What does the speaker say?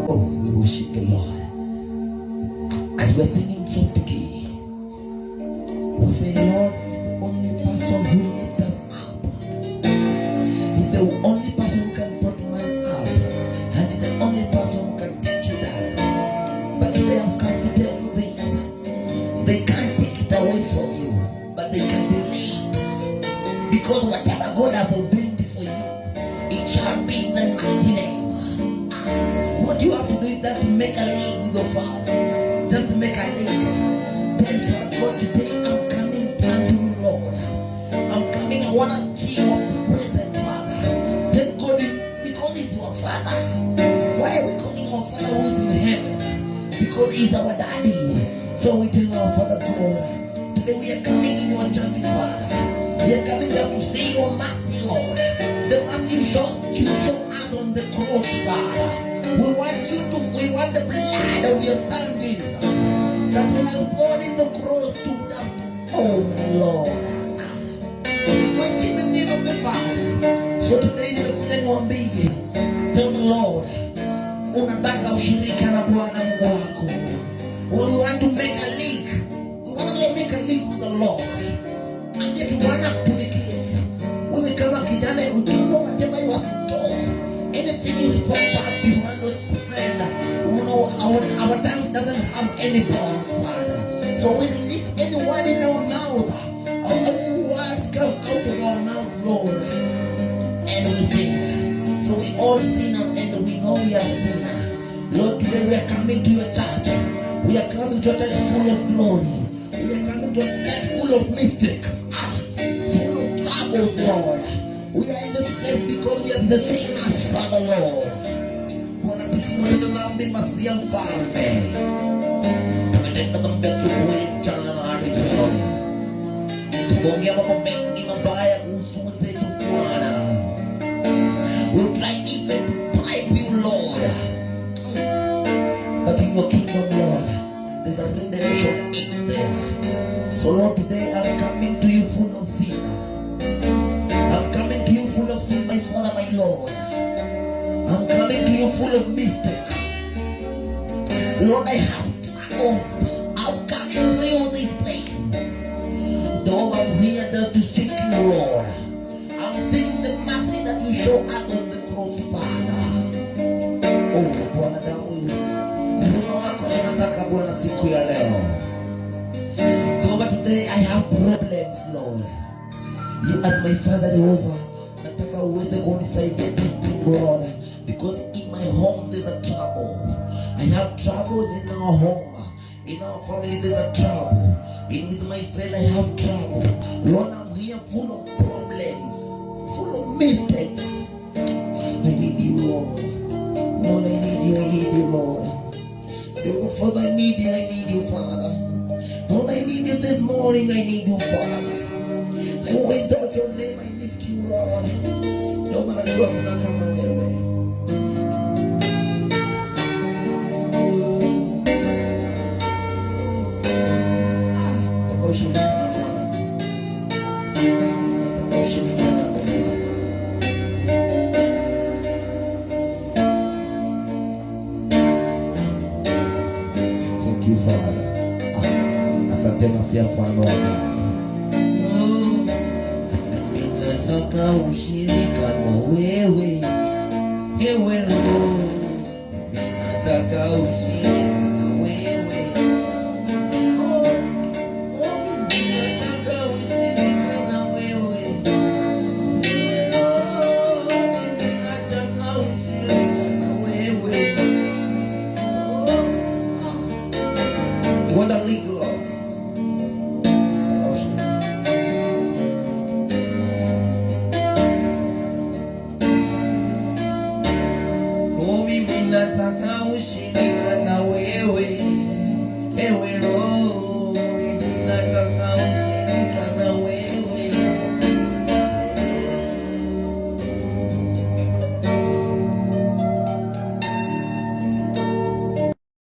Oh, we worship the Lord. As we're singing from the key, we're saying, Lord is the only person who lifts us up. He's the only person who can put man up. And he's the only person who can take you down. But today I've come to tell you this. They can't take it away from you, but they can delay it. Because whatever God has ordained for you, it shall be in the mighty name. What you have to do is that to make a league with your Father. Just to make a league. Then say, God, today I'm coming unto you, Lord. I'm coming, I want to see your present, Father. Then God, because He's your Father. Why are we calling our Father who is in heaven? Because He's our daddy. So we tell our Father God, today we are coming in your church, Father. We are coming down to say your mercy, Lord. The mercy you show us on the cross, Father. We want the blood of your Son, Jesus, that was born in the cross to us. Oh, Lord. Praise in the name of the Father. So today, nimekuja tell the Lord, unataka ushirika na Bwana Mungu wako. We want to make a link. We want to make a link with the Lord. And yet we want to kutumikia. Wewe kama kijana, you know whatever you have told. Anything you spoke about behind your friend, you know our tongue doesn't have any bounds, Father. So we release any word in our mouth. Any words come out of our mouth, Lord. And we sing. So we all sinners and we know we are sinners. Lord, today we are coming to your church. We are coming to a church full of glory. We are coming to a church full of mistake. Full of troubles, Lord. We are in this place because we are the sinners, Father Lord. Bwana tusimwende dhambi masia mfalme. Tumetenda dhambi asubuhi, mchana na hadi jioni. Tumeongea mambo mengi mabaya kuhusu mwenzetu Bwana. We try even to bribe you, Lord. But in your kingdom, Lord, there's a redemption in there. So Lord, today I'm coming to you full of sin. I'm coming to you full of sin, my Father, my Lord. I'm coming to you full of mistake. Lord, I have troubles. I'm coming to you this place. Though I'm here just to seek you, Lord. I'm seeing the mercy that you show us on the cross, Father. Oh, Bwana damu hii. Mkono wako unataka Bwana siku ya leo. But today I have problems, Lord. You as my Father Jehovah, nataka uweze kunisaidia this thing, Lord, because in my home there's a trouble. I have troubles in our home. In our family there's a trouble. In with my friend I have trouble. Lord, I'm here full of problems, full of mistakes. I need you, Lord. Lord, I need you, Lord. Father, I need you, Father. Lord, I need you this morning, I need you, Father. I always doubt your name, I lift you, Lord. No matter what, I'm not coming away. Thank you, Father. Asante masia mfano wako. Nataka ushirika na wewe, ewe Roho. Nataka ushirika